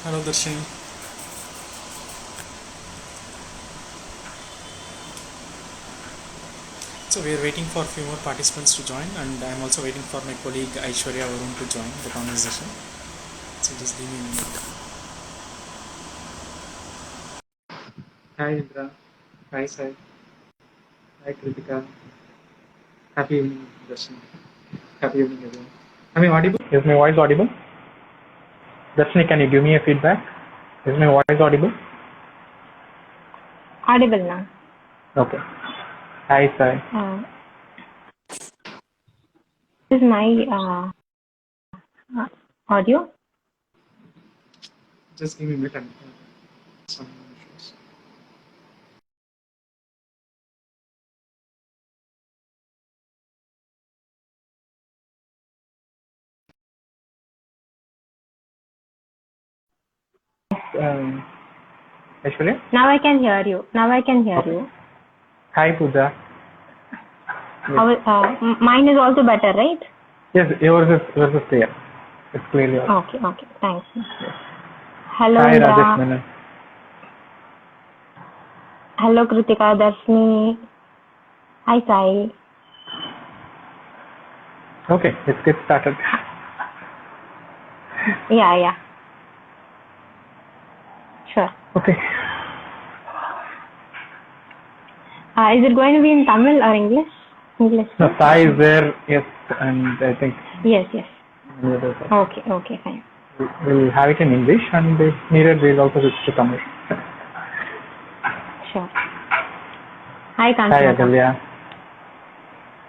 Hello, Darshini. So we are waiting for a few more participants to join, and I am also waiting for my colleague Aishwarya Varun to join the conversation. So just give me a minute. Hi Indra. Hi Sai. Hi Kritika. Happy evening, Darshini. Happy evening, everyone. Am I audible? Is my voice audible? Darshini, can you give me a feedback? Is my voice audible? Audible now. Okay. Hi Sai. This is my audio. Just give me a minute. Some issues. Aishwarya? Now I can hear you. Okay. You. Hi Pooja. Mine is also better, right? Yes, yours is clear. It's clearly audible. Okay. Thanks. Yes. Hello, Hi Indra. Rajesh Menon. Hello, Kritika, Darshini. Hi, Sai. Okay, let's get started. Yeah. Sure. Okay. Is it going to be in Tamil or English? English. No, Sai is there, yes, and I think. Yes. Okay. Okay, fine. We'll have it in English, and if needed, we'll also switch to Tamil. Sure. Hi, Kancana. Hi Agalya.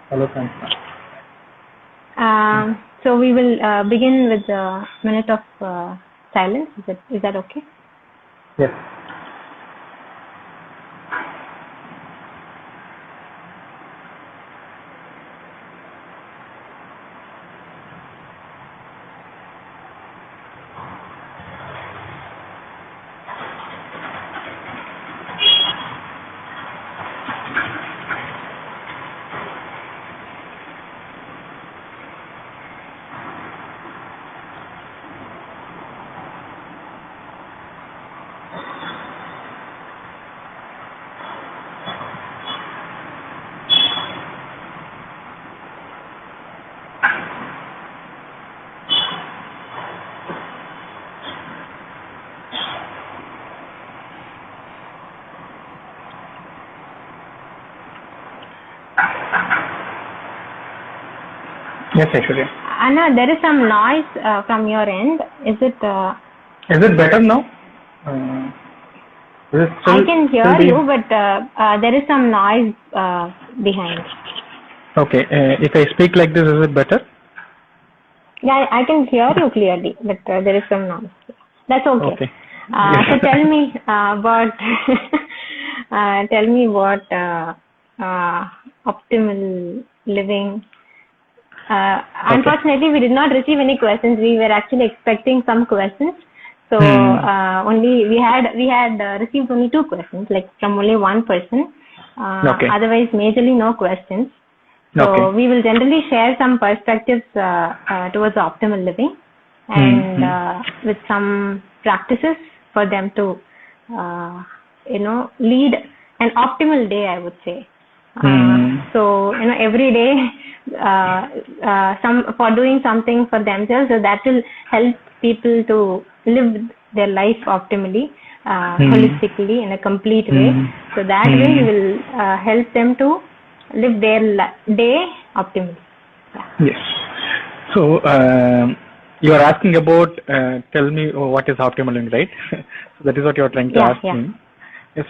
Hello, Kancana. So we will begin with a minute of silence. Is that okay? Yes. Yes, Aishwarya. Anna, there is some noise from your end. Is it better now? Is it still, I can hear you, but there is some noise behind. Okay. If I speak like this, is it better? Yeah, I can hear you clearly, but there is some noise. That's okay. Okay. So tell me about optimal living. Unfortunately, we did not receive any questions. We were actually expecting some questions. So only we had received only 2 questions, like from only one person. Okay. Otherwise, majorly no questions. So we will generally share some perspectives towards optimal living, and with some practices for them to lead an optimal day, I would say. So every day for doing something for themselves, so that will help people to live their life optimally, holistically, in a complete way. So that way we will help them to live their day optimally. Yes. So you are asking about tell me what is optimal living, right? So that is what you are trying to ask me.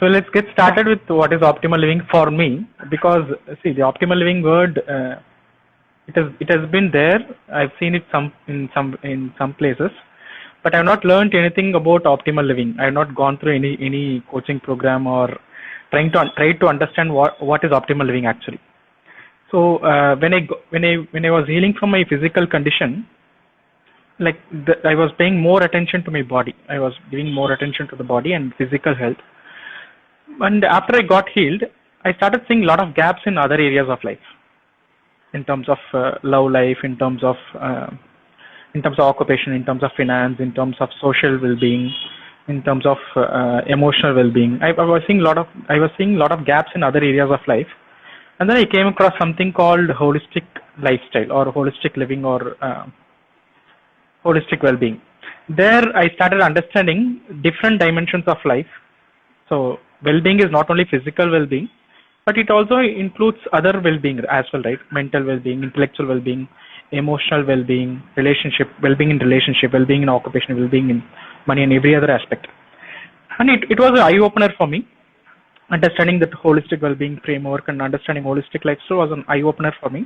So let's get started with what is optimal living for me, because see, the optimal living word, it has been there. I've seen it in some places, but I have not learned anything about optimal living. I have not gone through any coaching program or try to understand what is optimal living actually. So when I was healing from my physical condition, I was paying more attention to my body. I was giving more attention to the body and physical health. And after I got healed, I started seeing a lot of gaps in other areas of life, in terms of love life, in terms of in terms of occupation, in terms of finance, in terms of social well-being, in terms of emotional well-being. I was seeing a lot of gaps in other areas of life, and then I came across something called holistic lifestyle or holistic living or holistic well-being. There I started understanding different dimensions of life. So well-being is not only physical well-being, but it also includes other well-being as well, right? Mental well-being, intellectual well-being, emotional well-being, well-being in relationship, well-being in occupation, well-being in money, and every other aspect. And it was an eye-opener for me. Understanding that holistic well-being framework and understanding holistic lifestyle was an eye-opener for me.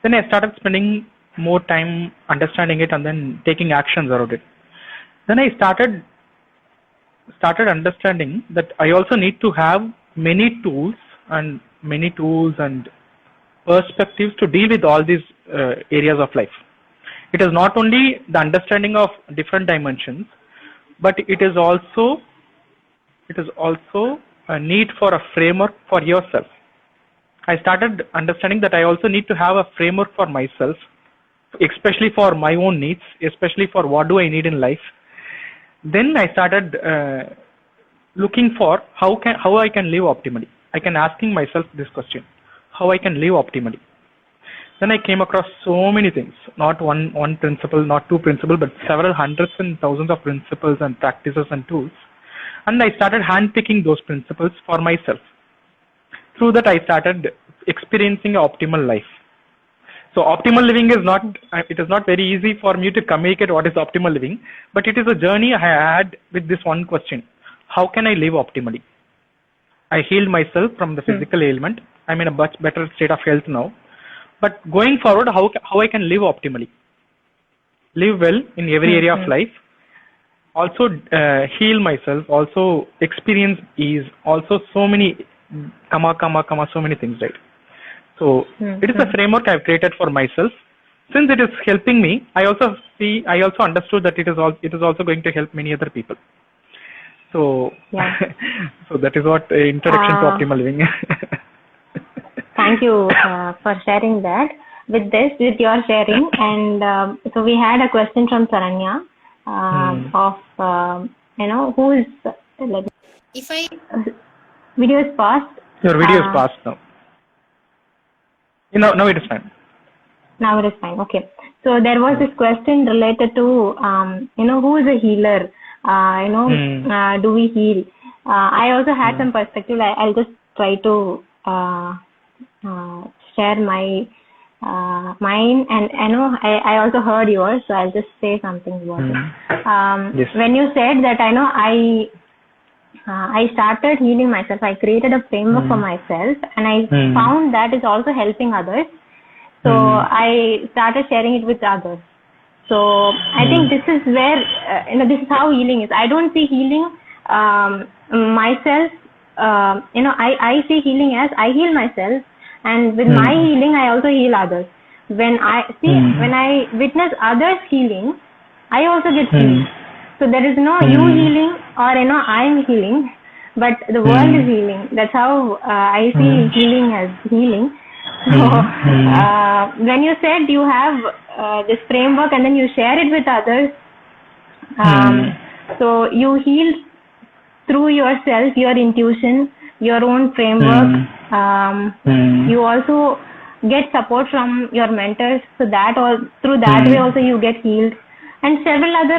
Then I started spending more time understanding it and then taking actions around it. Then I started understanding that I also need to have many tools and perspectives to deal with all these areas of life. It is not only the understanding of different dimensions, but it is also a need for a framework for yourself. I started understanding that I also need to have a framework for myself, especially for my own needs, especially for what do I need in life. Then I started looking for how I can live optimally. I can asking myself this question: how I can live optimally. Then I came across so many things, not one principle, not two principles, but several hundreds and thousands of principles and practices and tools. And I started handpicking those principles for myself. Through that, I started experiencing an optimal life. So optimal living is not very easy for me to communicate what is optimal living, but it is a journey I had with this one question: how can I live optimally? I healed myself from the physical ailment. I'm in a much better state of health now. But going forward, how I can live optimally? Live well in every area of life. Also heal myself. Also experience ease. Also so many so many things, right? So it is a framework I've created for myself. Since it is helping me, I also understood that it is also going to help many other people. So, so that is what introduction to optimal living. Thank you for sharing that. With your sharing, and so we had a question from Saranya of who is like. If I video is paused. Your video is paused now. Now it is fine. Now it is fine. Okay. So there was this question related to who is a healer? Do we heal? I also had some perspective. I'll just try to share my mine, and I also heard yours, so I'll just say something about it. Yes. When you said that, I started healing myself. I created a framework for myself, and I found that is also helping others. So I started sharing it with others. So I think this is where this is how healing is. I don't see healing myself. I see healing as I heal myself, and with my healing, I also heal others. When I witness others healing, I also get healed. So there is no you healing or I'm healing, but the world is healing. That's how I see healing as healing. So when you said you have this framework and then you share it with others, so you heal through yourself, your intuition, your own framework. You also get support from your mentors, so that through that way also you get healed, and several other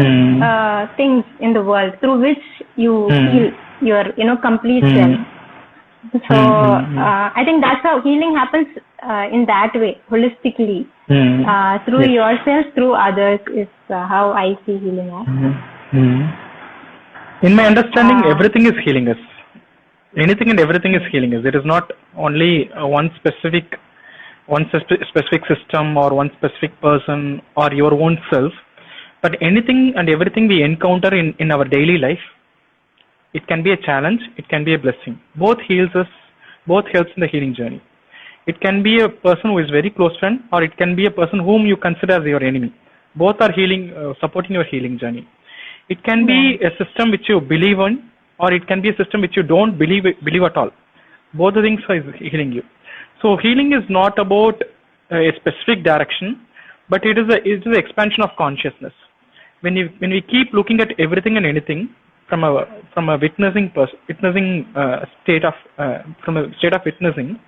things in the world through which you heal your complete self. So I think that's how healing happens in that way, holistically, through yourself, through others is how I see healing as. In my understanding, everything is healing us. Anything and everything is healing us. It is not only one specific system or one specific person or your own self, but anything and everything we encounter in our daily life. It can be a challenge, it can be a blessing. Both heals us, both helps in the healing journey. It can be a person who is very close friend, or it can be a person whom you consider as your enemy. Both are healing, supporting your healing journey. It can be a system which you believe in, or it can be a system which you don't believe at all. Both the things are healing you. So healing is not about a specific direction, but it is an expansion of consciousness. When we keep looking at everything and anything from a witnessing state of witnessing,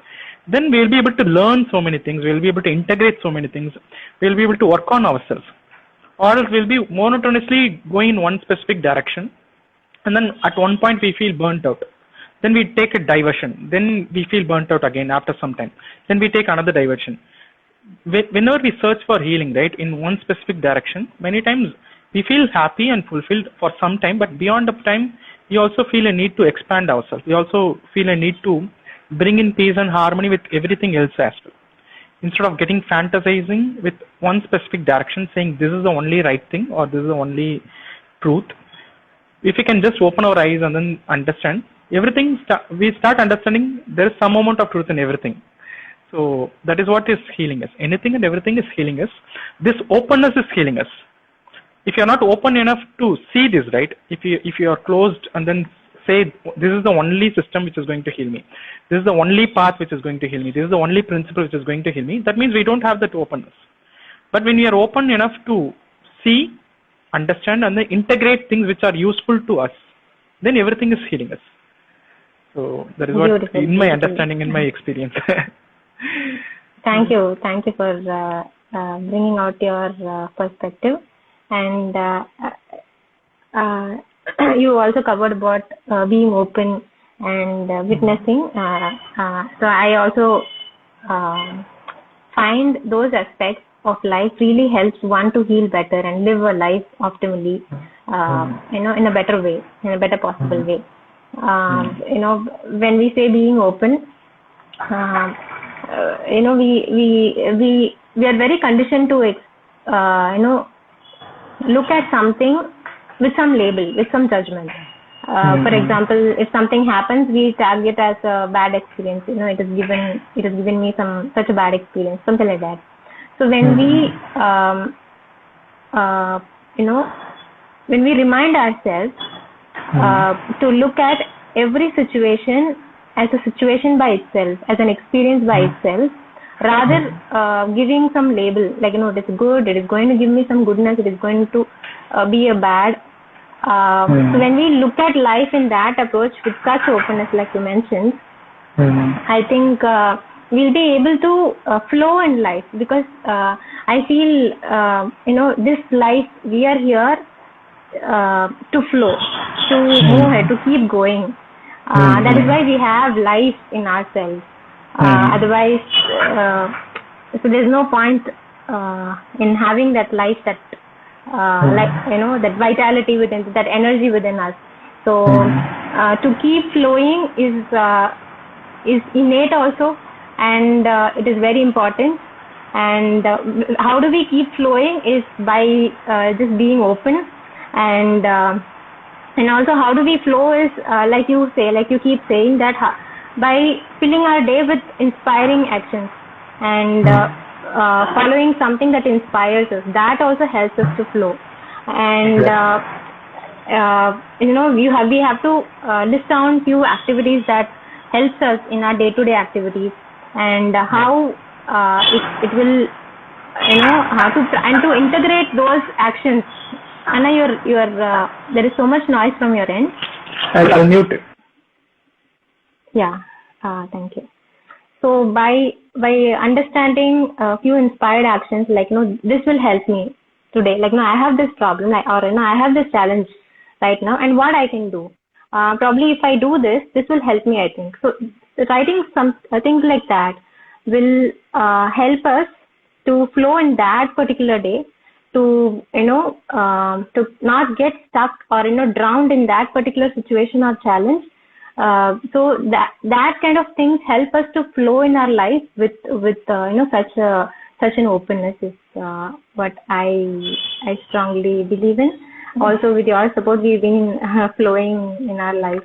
then we'll be able to learn so many things. We'll be able to integrate so many things. We'll be able to work on ourselves, or else we'll be monotonously going in one specific direction, and then at one point we feel burnt out. Then we take a diversion. Then we feel burnt out again after some time. Then we take another diversion. Whenever we search for healing, right, in one specific direction, many times we feel happy and fulfilled for some time, but beyond the time, we also feel a need to expand ourselves. We also feel a need to bring in peace and harmony with everything else as well. Instead of getting fantasizing with one specific direction, saying this is the only right thing or this is the only truth, if we can just open our eyes and then understand everything, we start understanding there is some amount of truth in everything. So that is what is healing us. Anything and everything is healing us. This openness is healing us. If you are not open enough to see this, right, if you are closed and then say this is the only system which is going to heal me, this is the only path which is going to heal me, this is the only principle which is going to heal me, that means we don't have that openness. But when we are open enough to see, understand, and then integrate things which are useful to us, then everything is healing us. So that is what, beautiful, in my understanding, in my experience. Thank you for bringing out your perspective. And you also covered about being open and witnessing. So I also find those aspects of life really helps one to heal better and live a life optimally, in a better way, in a better possible way. When we say being open, we are very conditioned to look at something with some label, with some judgment. For example, if something happens, we tag it as a bad experience. It has given me such a bad experience, something like that. So when we remind ourselves to look at every situation as a situation by itself, as an experience by itself, rather giving some label, like, it is good, it is going to give me some goodness, it is going to be a bad. So when we look at life in that approach with such openness, like you mentioned, I think we'll be able to flow in life, because I feel, this life, we are here to flow, to move ahead, to keep going. That is why we have life in ourselves. Otherwise, so there's no point in having that life, that that vitality within, that energy within us. So to keep flowing is innate also, and it is very important. And how do we keep flowing is by just being open, and also how do we flow is like you keep saying that by filling our day with inspiring actions and following something that inspires us. That also helps us to flow. And we have to list down few activities that helps us in our day-to-day activities, and how it will, how to integrate those actions. Anna, you're there is so much noise from your end. I'll mute it. Yeah, thank you. So by understanding a few inspired actions, like, this will help me today. Like, I have this problem, I have this challenge right now, and what I can do. Probably if I do this will help me, I think. So writing some things like that will help us to flow in that particular day, to to not get stuck or drowned in that particular situation or challenge. So that kind of things help us to flow in our life with such an openness is what I strongly believe in. Also, with your support, we've been flowing in our life,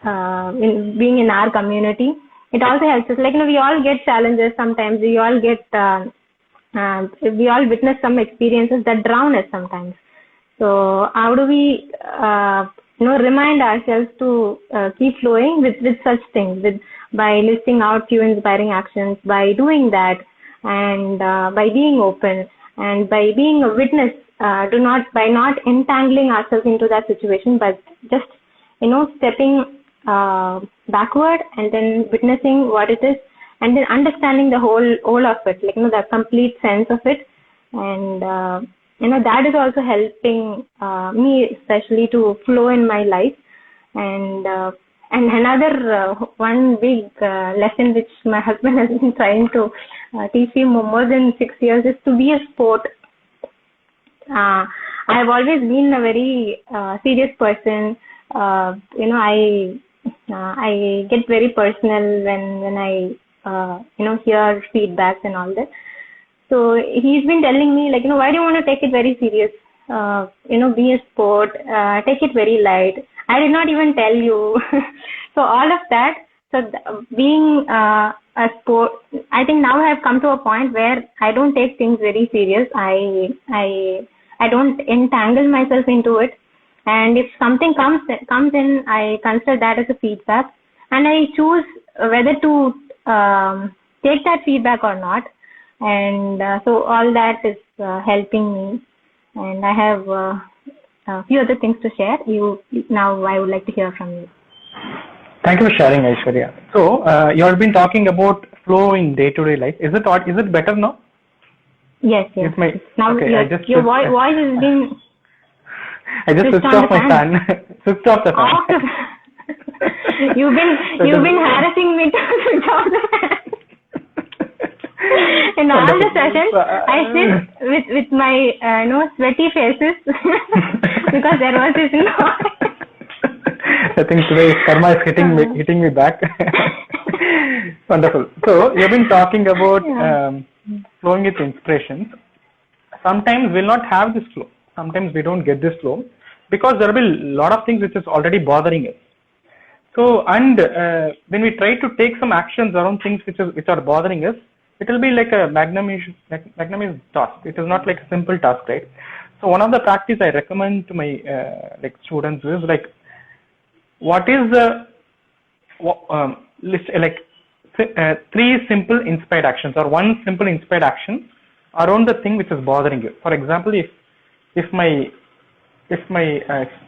in being in our community. It also helps us. Like, we all get challenges sometimes. We all get we all witness some experiences that drown us sometimes. So how do we remind ourselves to keep flowing with such things, by listing out few inspiring actions? By doing that, and by being open and by being a witness, by not entangling ourselves into that situation, but just stepping backward and then witnessing what it is, and then understanding the whole of it, the complete sense of it. And that is also helping me especially to flow in my life. And another one big lesson which my husband has been trying to teach me more than 6 years is to be a sport. I have always been a very serious person. I get very personal when I hear feedbacks and all that. So he's been telling me why do you want to take it very serious? Be a sport, take it very light. I did not even tell you. So all of that. So being a sport, I think now I have come to a point where I don't take things very serious. I don't entangle myself into it. And if something comes in, I consider that as a feedback, and I choose whether to take that feedback or not. And so all that is helping me. And I have a few other things to share. Now I would like to hear from you. Thank you for sharing, Aishwarya. So you have been talking about flow in day-to-day life. Is it better now? Yes. Now okay, your voice has been. I just switched off my fan. Switched off the fan. You've been harassing me to switch off the fan. In all the sessions, I sit with my sweaty faces because there was this noise. I think today karma is hitting me back. Wonderful. So you've been talking about flowing with inspirations. Sometimes we'll not have this flow. Sometimes we don't get this flow because there will be a lot of things which is already bothering us. So when we try to take some actions around things which are bothering us, it will be like a magnanimous task. It is not like a simple task, right? So one of the practice I recommend to my students is what is the list three simple inspired actions or one simple inspired action around the thing which is bothering you. For example, if my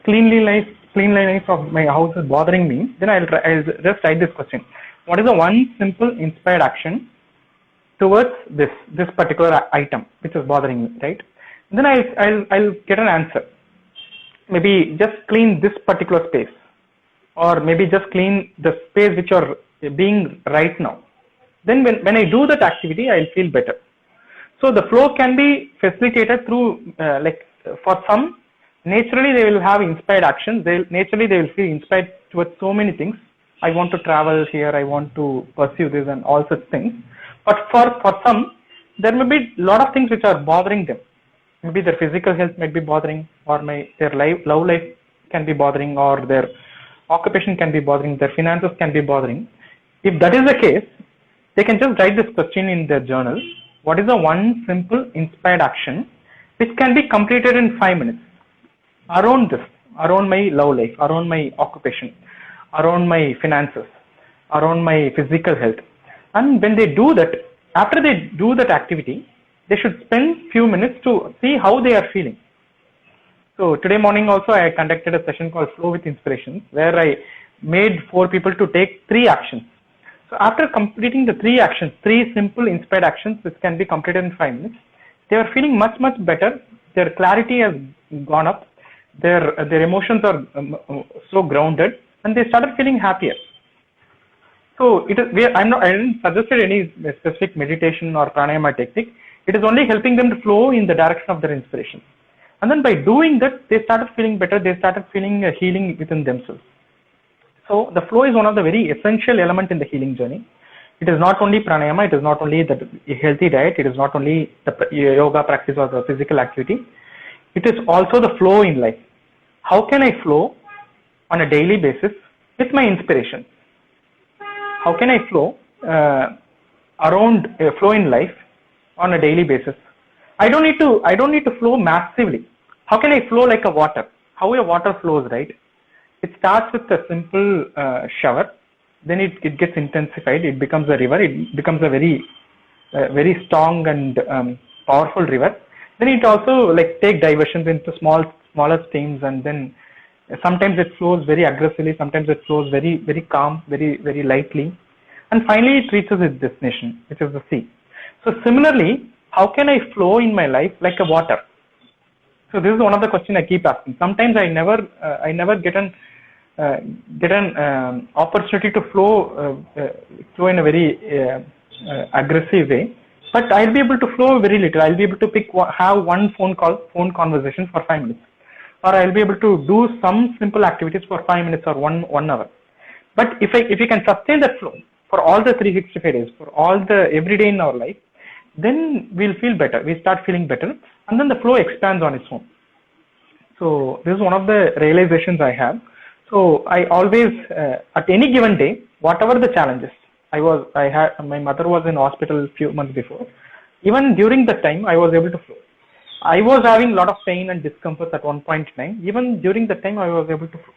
cleanliness of my house is bothering me, then I'll just write this question: what is the one simple inspired action towards this particular item which is bothering me, right? Then I'll get an answer. Maybe just clean this particular space, or maybe just clean the space which you're being right now. Then when I do that activity, I'll feel better. So the flow can be facilitated through for some, naturally they will have inspired actions. They will feel inspired towards so many things. I want to travel here, I want to pursue this and all such things. But for some, there may be a lot of things which are bothering them. Maybe their physical health might be bothering, or their love life can be bothering, or their occupation can be bothering, their finances can be bothering. If that is the case, they can just write this question in their journal. What is the one simple inspired action which can be completed in 5 minutes around this, around my love life, around my occupation, around my finances, around my physical health? And when they do that, after they do that activity, they should spend few minutes to see how they are feeling. So today morning also I conducted a session called Flow with Inspirations, where I made 4 people to take 3 actions. So after completing the 3 actions, 3 simple inspired actions which can be completed in 5 minutes, they are feeling much better. Their clarity has gone up. Their emotions are so grounded, and they started feeling happier. So I didn't suggest any specific meditation or pranayama technique. It is only helping them to flow in the direction of their inspiration. And then by doing that, they started feeling better. They started feeling healing within themselves. So the flow is one of the very essential elements in the healing journey. It is not only pranayama, it is not only the healthy diet, it is not only the yoga practice or the physical activity. It is also the flow in life. How can I flow on a daily basis with my inspiration? How can I flow flow in life on a daily basis? I don't need to flow massively. How can I flow like a water? How a water flows, right? It starts with a simple shower, then it gets intensified, it becomes a river, it becomes a very very strong and powerful river, then it also like take diversions into smaller streams, and then sometimes it flows very aggressively, sometimes it flows very very calm, very lightly, and finally it reaches its destination, which is the sea. So similarly, how can I flow in my life like a water? So this is one of the questions I keep asking. Sometimes I never get an opportunity to flow in a very aggressive way, but I'll be able to flow very little. I'll be able to have one phone conversation for 5 minutes, or I'll be able to do some simple activities for 5 minutes or one hour. But if you can sustain that flow for all the 365 days, for all the every day in our life, then we'll feel better. We start feeling better, and then the flow expands on its own. So this is one of the realizations I have. So I always, at any given day, whatever the challenges, my mother was in hospital a few months before. Even during that time, I was able to flow. I was having a lot of pain and discomfort at one point in time. Even during that time, I was able to flow.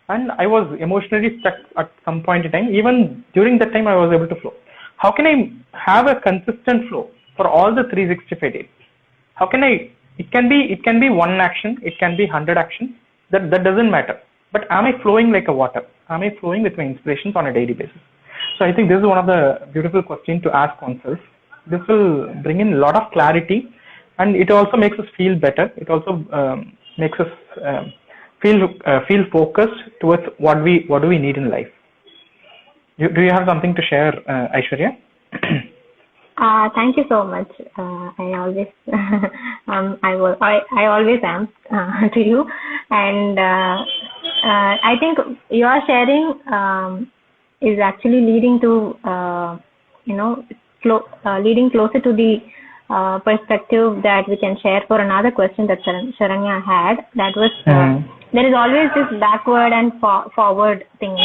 And I was emotionally stuck at some point in time. Even during that time, I was able to flow. How can I have a consistent flow for all the 365 days? How can I? It can be one action. It can be 100 actions. That doesn't matter. But am I flowing like a water? Am I flowing with my inspirations on a daily basis? So I think this is one of the beautiful questions to ask oneself. This will bring in a lot of clarity, and it also makes us feel better. It also makes us feel focused towards what do we need in life. Do you have something to share, Aishwarya? Thank you so much. I always I always am to you, and I think your sharing is actually leading to leading closer to the perspective that we can share for another question that Sharanya had. That was there is always this backward and forward thing.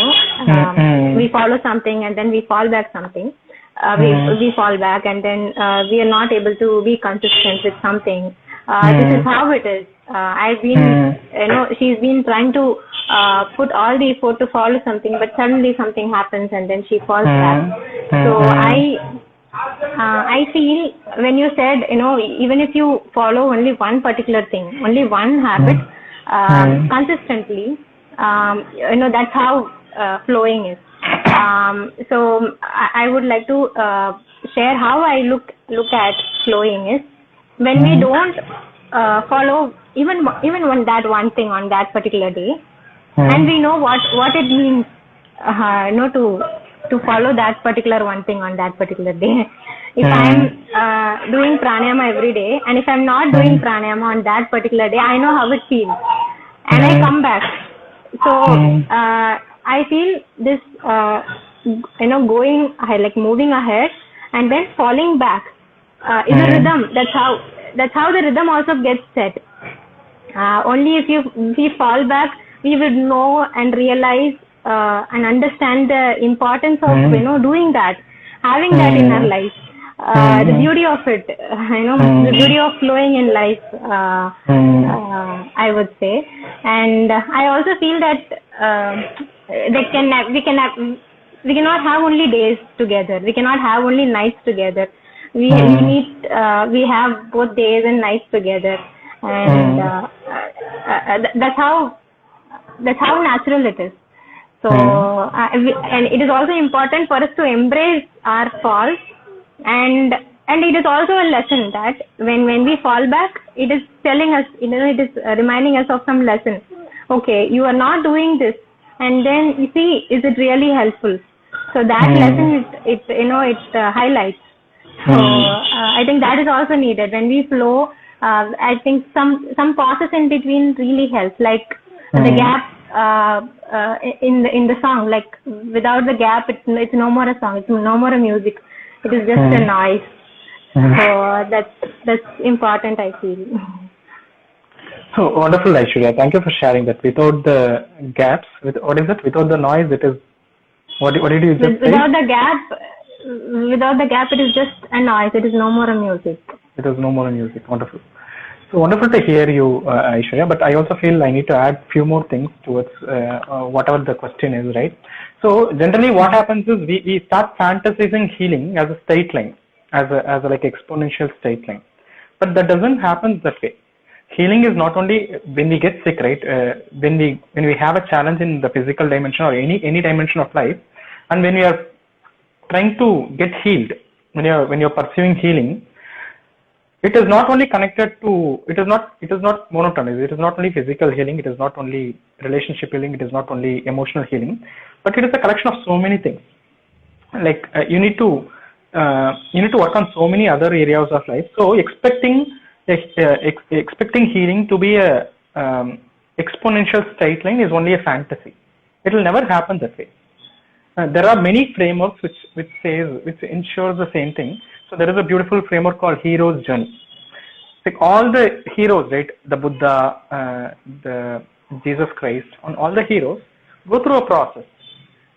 We follow something and then we fall back something. We fall back and then we are not able to be consistent with something. This is how it is. I've been, she's been trying to put all the effort to follow something, but suddenly something happens and then she falls back. So I feel when you said, even if you follow only one particular thing, only one habit consistently, that's how flowing is. So I would like to share how I look at flowing is when we don't follow even that one thing on that particular day, and we know what it means, to follow that particular one thing on that particular day. If I'm doing pranayama every day, and if I'm not doing pranayama on that particular day, I know how it feels, and I come back. So I feel this, going, like moving ahead and then falling back is a rhythm. That's how the rhythm also gets set. Only if we fall back, we would know and realize and understand the importance of doing that, having that in our life. The beauty of it, the beauty of flowing in life, I would say. And I also feel that we cannot have only days together. We cannot have only nights together. We have both days and nights together, and that's how natural it is. So and it is also important for us to embrace our falls, and it is also a lesson that when we fall back, it is telling us, it is reminding us of some lesson. Okay, you are not doing this, and then you see, is it really helpful? So that lesson, it highlights. So I think that is also needed when we flow. I think some pauses in between really helps, like the gap in the song. Like without the gap, it's no more a song. It's no more a music. It is just a noise. So that's important, I feel. So wonderful, Aishwarya. Thank you for sharing that. Without the gaps, without the noise, it is. What did you just say? Without the gap, it is just a noise. It is no more a music. It is no more a music. Wonderful. So wonderful to hear you, Aishwarya. But I also feel I need to add few more things towards whatever the question is, right? So generally, what happens is we start fantasizing healing as a straight line. as a like exponential straight line. But that doesn't happen that way. Healing is not only when we get sick, right? When we have a challenge in the physical dimension or any dimension of life, and when we are trying to get healed, when you're pursuing healing, it is not only connected to, it is not monotonous. It is not only physical healing. It is not only relationship healing. It is not only emotional healing, but it is a collection of so many things. Like you need to work on so many other areas of life. So expecting healing to be a exponential straight line is only a fantasy. It will never happen that way. There are many frameworks which ensures the same thing. So there is a beautiful framework called Hero's Journey. Like all the heroes, right? The Buddha, the Jesus Christ, and all the heroes go through a process.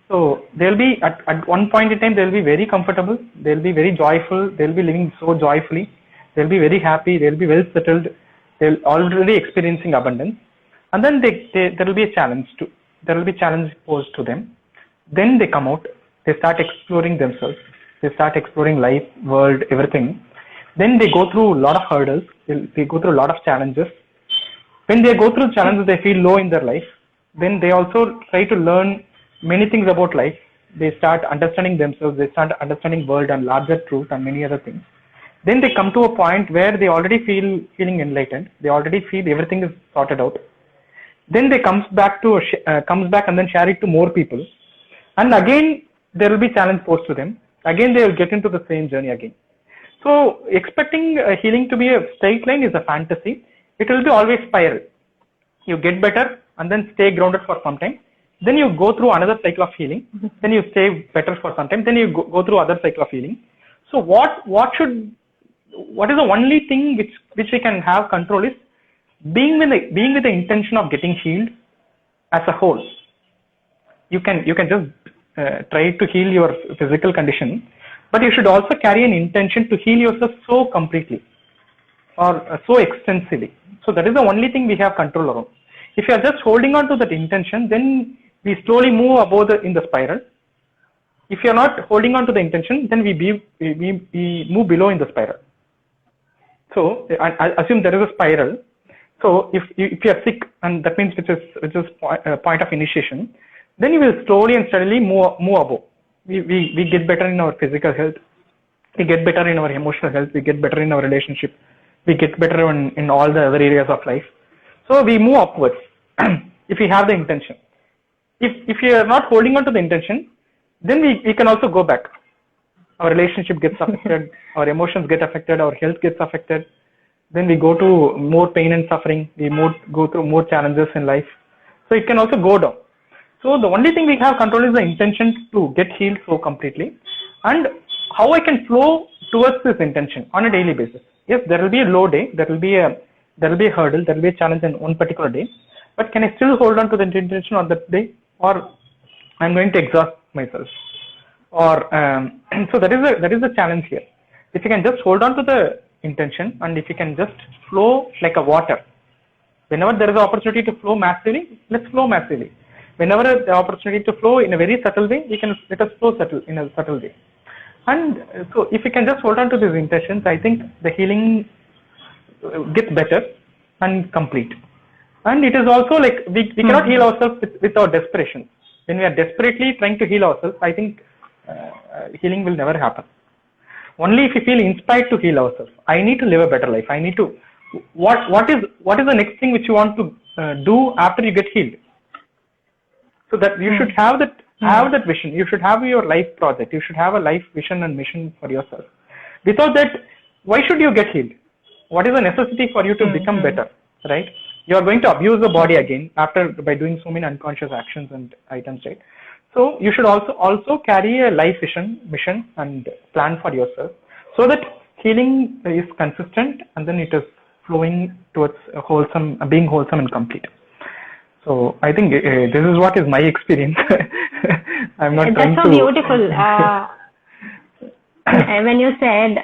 So they'll be at one point in time they'll be very comfortable. They'll be very joyful. They'll be living so joyfully. They'll be very happy. They'll be well settled. They'll already experiencing abundance. And then there will be a challenge posed to them. Then they come out. They start exploring themselves. They start exploring life, world, everything. Then they go through a lot of hurdles. They go through a lot of challenges. When they go through challenges, they feel low in their life. Then they also try to learn many things about life. They start understanding themselves. They start understanding world and larger truth and many other things. Then they come to a point where they already feeling enlightened. They already feel everything is sorted out. Then they comes back and then share it to more people. And again, there will be challenge posed to them. Again, they will get into the same journey again. So expecting healing to be a straight line is a fantasy. It will be always spiral. You get better and then stay grounded for some time. Then you go through another cycle of healing. Then you stay better for some time. Then you go through other cycle of healing. So what is the only thing which we can have control is being with the intention of getting healed as a whole. You can just try to heal your physical condition, but you should also carry an intention to heal yourself so completely or so extensively. So that is the only thing we have control around. If you are just holding on to that intention, then we slowly move above in the spiral. If you are not holding on to the intention, then we move below in the spiral. So I assume there is a spiral. So if you are sick, and that means which is point of initiation, then you will slowly and steadily move above. We get better in our physical health. We get better in our emotional health. We get better in our relationship. We get better in all the other areas of life. So we move upwards if we have the intention. If you are not holding on to the intention, then we can also go back. Our relationship gets affected. Our emotions get affected. Our health gets affected. Then we go to more pain and suffering. We go through more challenges in life. So it can also go down. So the only thing we have control is the intention to get healed so completely, and how I can flow towards this intention on a daily basis. Yes, there will be a low day, there will be a hurdle, there will be a challenge in one particular day, but can I still hold on to the intention on that day, or I'm going to exhaust myself, or so that is the challenge here. If you can just hold on to the intention, and if you can just flow like a water, whenever there is an opportunity to flow massively, let's flow massively. Whenever the opportunity to flow in a very subtle way, let us flow in a subtle way. And so if you can just hold on to these intentions, I think the healing gets better and complete. And it is also like we cannot heal ourselves with our desperation. When we are desperately trying to heal ourselves, I think healing will never happen. Only if we feel inspired to heal ourselves. I need to live a better life. I need to. What is the next thing which you want to do after you get healed? So that you should have that vision. You should have your life project. You should have a life vision and mission for yourself. Without that, why should you get healed? What is the necessity for you to become better? Right? You are going to abuse the body again by doing so many unconscious actions and items, right? So you should also carry a life vision, mission, and plan for yourself, so that healing is consistent and then it is flowing towards being wholesome and complete. So I think this is what is my experience. I'm not trying to. That's so beautiful. When you said,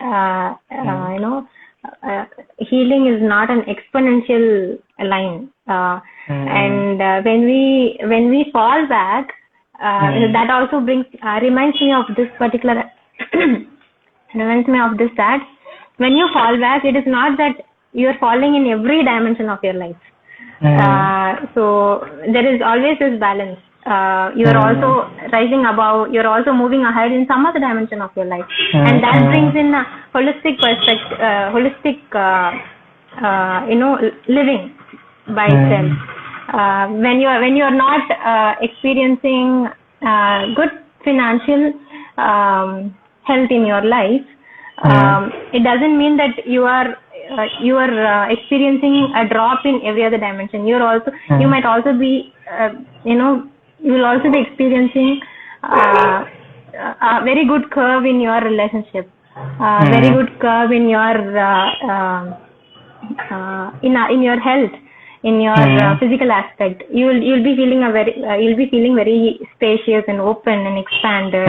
healing is not an exponential line, and when we fall back, that also reminds me of this particular reminds me of this, that when you fall back, it is not that you are falling in every dimension of your life. So there is always this balance. You are also rising above, you're also moving ahead in some other dimension of your life. And that brings in a holistic perspective, living by itself. When you are not experiencing good financial health in your life, it doesn't mean that you are experiencing a drop in every other dimension. You might also be you will also be experiencing a very good curve in your relationship, very good curve in your in your health, in your physical aspect. You'll be feeling very spacious and open and expanded.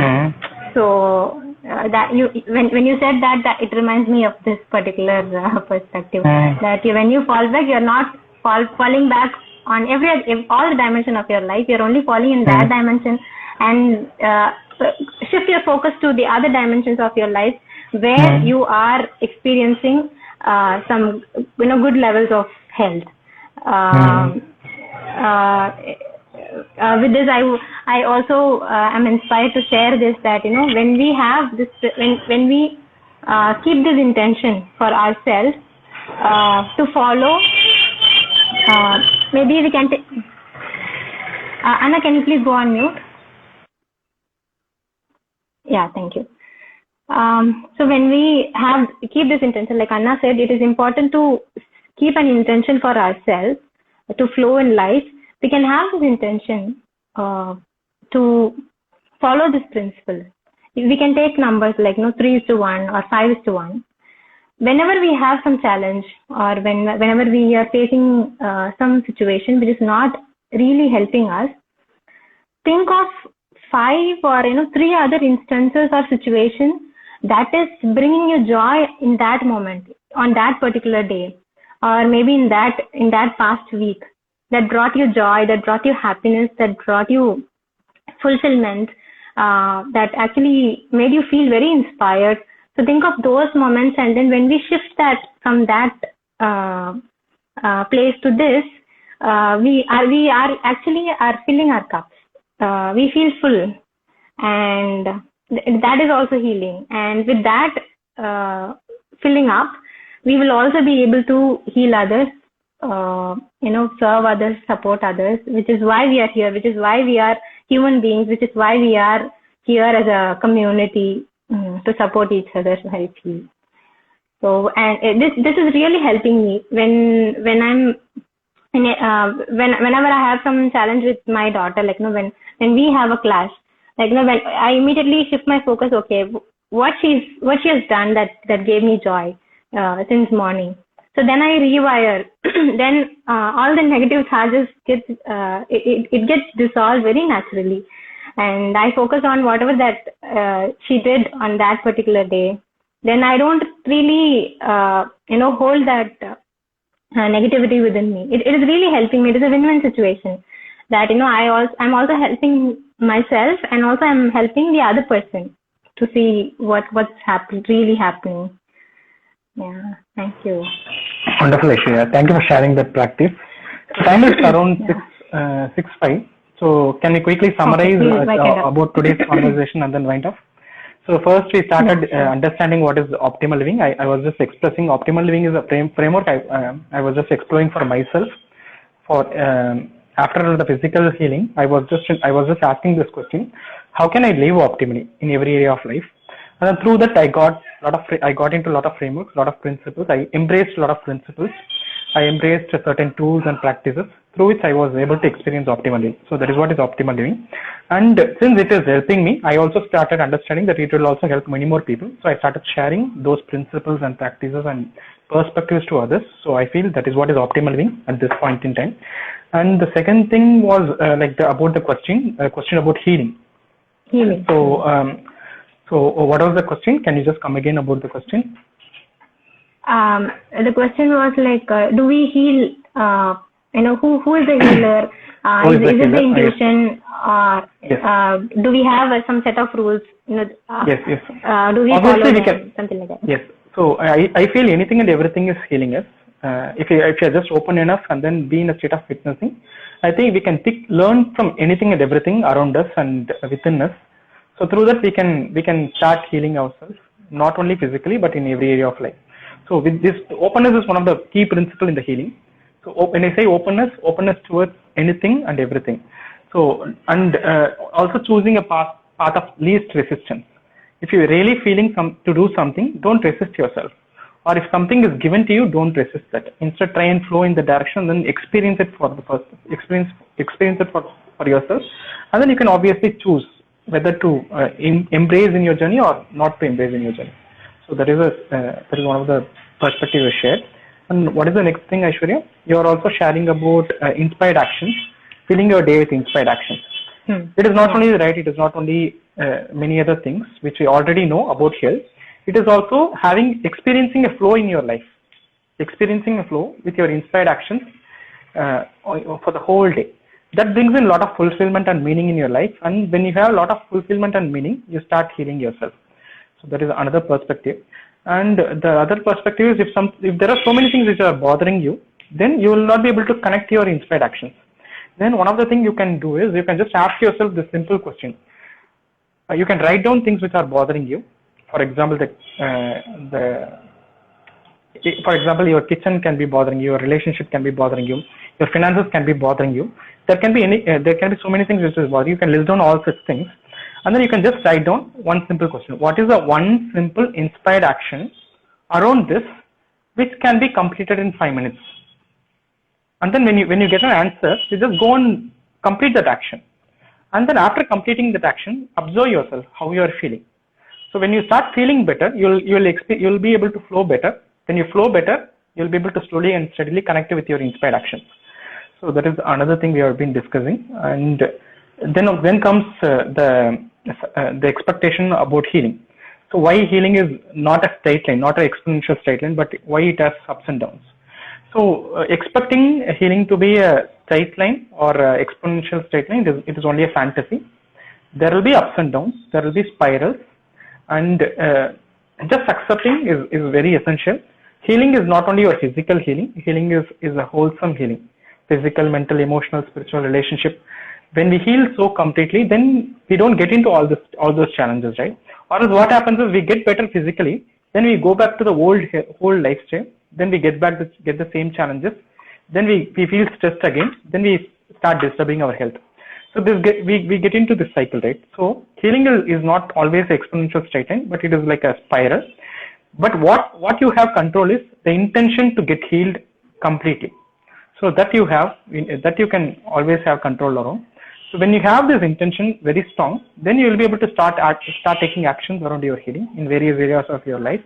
So that when you said that it reminds me of this particular perspective, that when you fall back, you're not falling back on all the dimension of your life. You're only falling in that dimension, and shift your focus to the other dimensions of your life where you are experiencing some good levels of health. With this, I also am inspired to share this, that when we have this, when we keep this intention for ourselves to follow, maybe we can take Anna, can you please go on mute? Yeah, thank you. So when we keep this intention, like Anna said, it is important to keep an intention for ourselves to flow in life. We can have this intention to follow this principle. We can take numbers like 3:1 or 5:1. Whenever we have some challenge, or whenever we are facing some situation which is not really helping us, think of 5 or 3 other instances or situations that is bringing you joy in that moment, on that particular day, or maybe in that past week, that brought you joy, that brought you happiness, that brought you fulfillment, that actually made you feel very inspired. So think of those moments, and then when we shift that from that place to this, we are actually filling our cups. We feel full, and that is also healing. And with that filling up, we will also be able to heal others, serve others, support others, which is why we are here, which is why we are human beings, which is why we are here as a community, to support each other, to help heal. So, and this is really helping me when I'm whenever I have some challenge with my daughter, like when we have a clash, like when I immediately shift my focus. Okay, what she has done that gave me joy since morning. So then I rewire. Then all the negative charges gets dissolved very naturally, and I focus on whatever that she did on that particular day. Then I don't really hold that negativity within me. It is really helping me. It is a win-win situation, that I'm also helping myself, and also I'm helping the other person to see what's really happening. Yeah, thank you. Wonderful, Aishwarya. Thank you for sharing that practice. So time is around 6:05. So can we quickly summarize about today's conversation and then wind up? So first we started understanding what is optimal living. I was just expressing optimal living is a framework I was just exploring for myself. For after the physical healing, I was just asking this question: how can I live optimally in every area of life? And then through that, I got into a lot of frameworks, a lot of principles. I embraced a lot of principles. I embraced certain tools and practices through which I was able to experience optimal living. So that is what is optimal living. And since it is helping me, I also started understanding that it will also help many more people. So I started sharing those principles and practices and perspectives to others. So I feel that is what is optimal living at this point in time. And the second thing was about the question about healing. Healing. So what was the question? Can you just come again about the question? The question was like, do we heal? Who is the healer? Is it the intuition, Or do we have some set of rules? Yes. Do we Obviously, follow we them? can. Something like that. Yes. So I feel anything and everything is healing us. If you're just open enough and then be in a state of witnessing, I think we can learn from anything and everything around us and within us. So through that we can start healing ourselves, not only physically but in every area of life. So with this, openness is one of the key principles in the healing. So when I say openness towards anything and everything. So and also choosing a path of least resistance. If you're really feeling to do something, don't resist yourself. Or if something is given to you, don't resist that. Instead, try and flow in the direction, then experience it for the first experience it for yourself, and then you can obviously choose whether to embrace in your journey or not to embrace in your journey. So that is one of the perspectives I shared. And what is the next thing, Aishwarya? You are also sharing about inspired actions, filling your day with inspired actions. It is not only right. It is not only many other things which we already know about health. It is also experiencing a flow in your life, experiencing a flow with your inspired actions for the whole day. That brings in a lot of fulfillment and meaning in your life. And when you have a lot of fulfillment and meaning, you start healing yourself. So that is another perspective. And the other perspective is if there are so many things which are bothering you, then you will not be able to connect your inspired actions. Then one of the things you can do is you can just ask yourself this simple question. You can write down things which are bothering you. For example, for example, your kitchen can be bothering you, your relationship can be bothering you, your finances can be bothering you. There can be so many things which is bothering you. You can list down all such things, and then you can just write down one simple question. What is the one simple inspired action around this which can be completed in 5 minutes? And then when you get an answer, you just go and complete that action. And then after completing that action, observe yourself how you are feeling. So when you start feeling better, you'll be able to flow better. When you flow better, you'll be able to slowly and steadily connect with your inspired actions. So that is another thing we have been discussing. And then comes the expectation about healing. So why healing is not a straight line, not an exponential straight line, but why it has ups and downs. So expecting healing to be a straight line or exponential straight line, it is only a fantasy. There will be ups and downs. There will be spirals. And just accepting is very essential. Healing is not only your physical healing. Healing is a wholesome healing. Physical, mental, emotional, spiritual, relationship. When we heal so completely, then we don't get into all those challenges, right? Or else what happens is we get better physically, then we go back to the old lifestyle, then we get the same challenges, then we feel stressed again, then we start disturbing our health. So we get into this cycle, right? So healing is not always exponential straight line, but it is like a spiral. But what you have control is the intention to get healed completely. So that you can always have control around. So when you have this intention very strong, then you will be able to start taking actions around your healing in various areas of your life.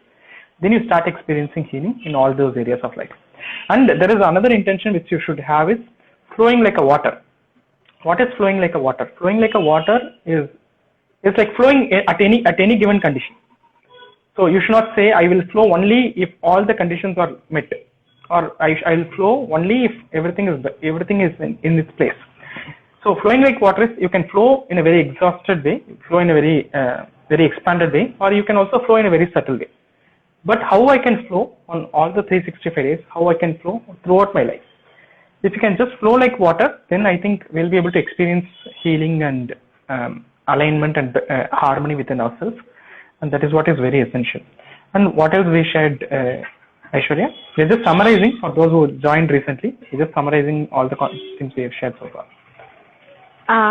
Then you start experiencing healing in all those areas of life. And there is another intention which you should have is flowing like a water. What is flowing like a water? Flowing like a water is like flowing at any given condition. So you should not say I will flow only if all the conditions are met, or I will flow only if everything is in its place. So flowing like water is you can flow in a very exhausted way, flow in a very expanded way, or you can also flow in a very subtle way. But how I can flow on all the 365 days, how I can flow throughout my life. If you can just flow like water, then I think we'll be able to experience healing and alignment and harmony within ourselves. And that is what is very essential. And what else we shared, Aishwarya? We're just summarizing for those who joined recently. We're just summarizing all the things we have shared so far.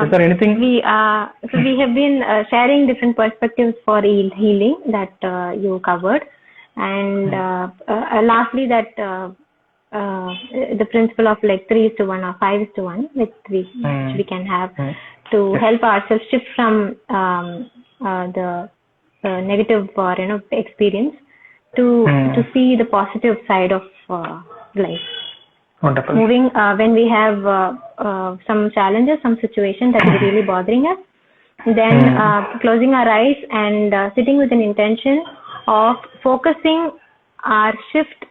Is there anything? We have been sharing different perspectives for healing that you covered. And lastly, that the principle of like 3:1 or 5:1, which we can have to help ourselves shift from the negative experience to see the positive side of life. Wonderful. Moving when we have some challenges, some situation that is really bothering us, then closing our eyes and sitting with an intention of focusing our shifting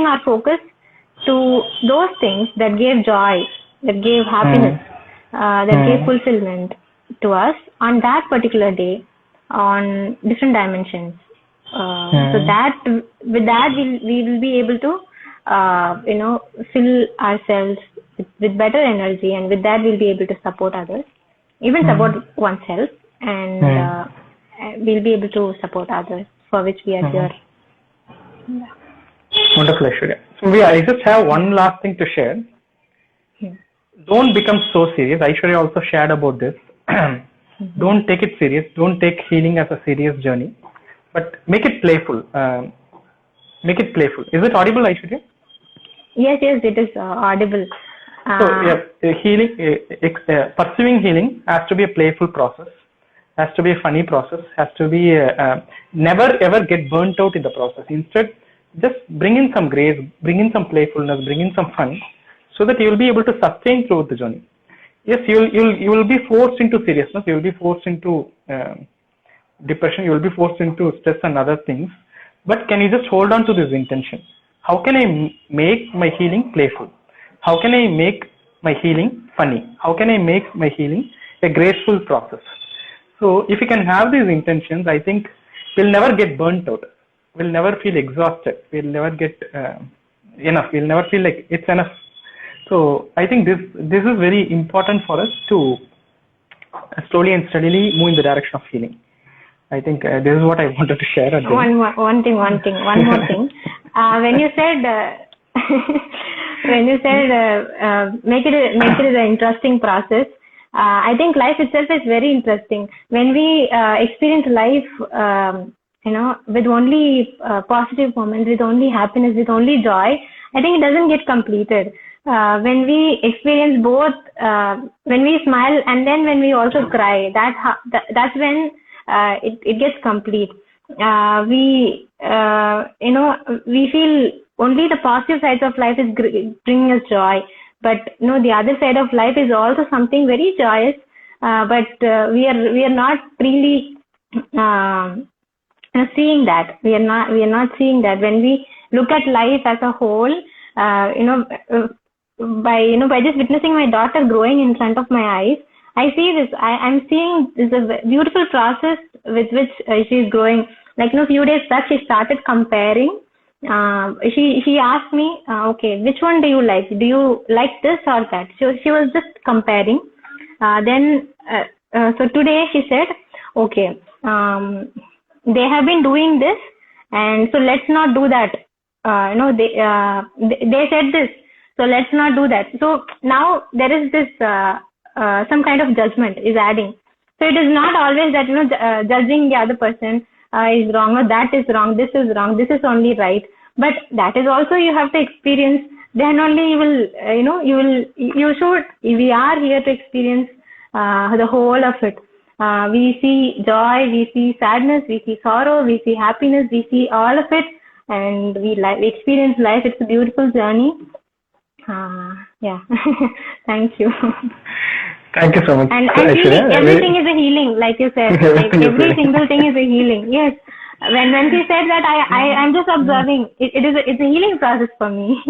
our focus to those things that gave joy, that gave happiness, that gave fulfillment to us on that particular day on different dimensions. So that with that we will be able to fill ourselves with better energy, and with that we'll be able to support others, even support oneself, and we'll be able to support others, for which we are here. Yeah. Wonderful, Aishwarya. So I just have one last thing to share. Don't become so serious. Aishwarya also shared about this. Don't take it serious. Don't take healing as a serious journey, but make it playful. Make it playful. Is it audible, Aishwarya? Yes, it is audible. Pursuing healing has to be a playful process, has to be a funny process, has to be never ever get burnt out in the process. Instead, just bring in some grace, bring in some playfulness, bring in some fun, so that you will be able to sustain throughout the journey. Yes, you will be forced into seriousness, you will be forced into depression, you will be forced into stress and other things. But can you just hold on to this intention? How can I make my healing playful? How can I make my healing funny? How can I make my healing a graceful process? So if you can have these intentions, I think we'll never get burnt out. We'll never feel exhausted. We'll never get enough. We'll never feel like it's enough. So I think this is very important for us to slowly and steadily move in the direction of healing. I think this is what I wanted to share. One more thing. When you said make it an interesting process, I think life itself is very interesting. When we experience life, with only positive moments, with only happiness, with only joy, I think it doesn't get completed. When we experience both, when we smile and then when we also cry, that's when it gets complete. We feel only the positive sides of life is bringing us joy, but the other side of life is also something very joyous. But we are not really seeing that. We are not seeing that. When we look at life as a whole, by just witnessing my daughter growing in front of my eyes, I see this. I'm seeing this a beautiful process with which she is growing. Like few days back, she started comparing. She asked me, okay, which one do you like? Do you like this or that? So she was just comparing. So today she said, okay, they have been doing this, and so let's not do that. They said this, so let's not do that. So now there is this some kind of judgment is adding. So it is not always that judging the other person is wrong, or that is wrong, this is wrong, this is only right. But that is also you have to experience. Then only you will we are here to experience the whole of it. We see joy, we see sadness, we see sorrow, we see happiness, we see all of it, and we experience life. It's a beautiful journey. Yeah. Thank you. Thank you so much. And everything is a healing, like you said. Like every single thing is a healing. Yes. When she said that, I'm just observing. It's a healing process for me.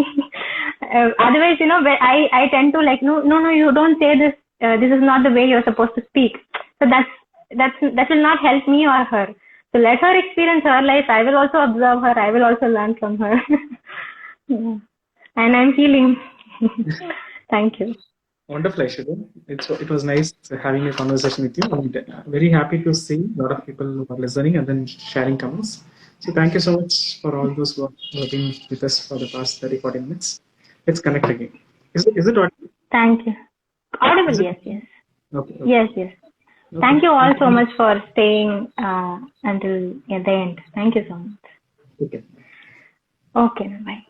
Otherwise, I tend to no, you don't say this. This is not the way you're supposed to speak. So that will not help me or her. So let her experience her life. I will also observe her. I will also learn from her. Yeah. And I'm feeling. Thank you. Wonderful, Aishwarya. It was nice having a conversation with you. I'm very happy to see a lot of people who are listening and then sharing comments. So thank you so much for all those who have been with us for the past 30-40 minutes. Let's connect again. Is it audible? Thank you. Audible, yes. Okay. Yes. Okay. Thank you all so much for staying until the end. Thank you so much. Okay. Okay, bye.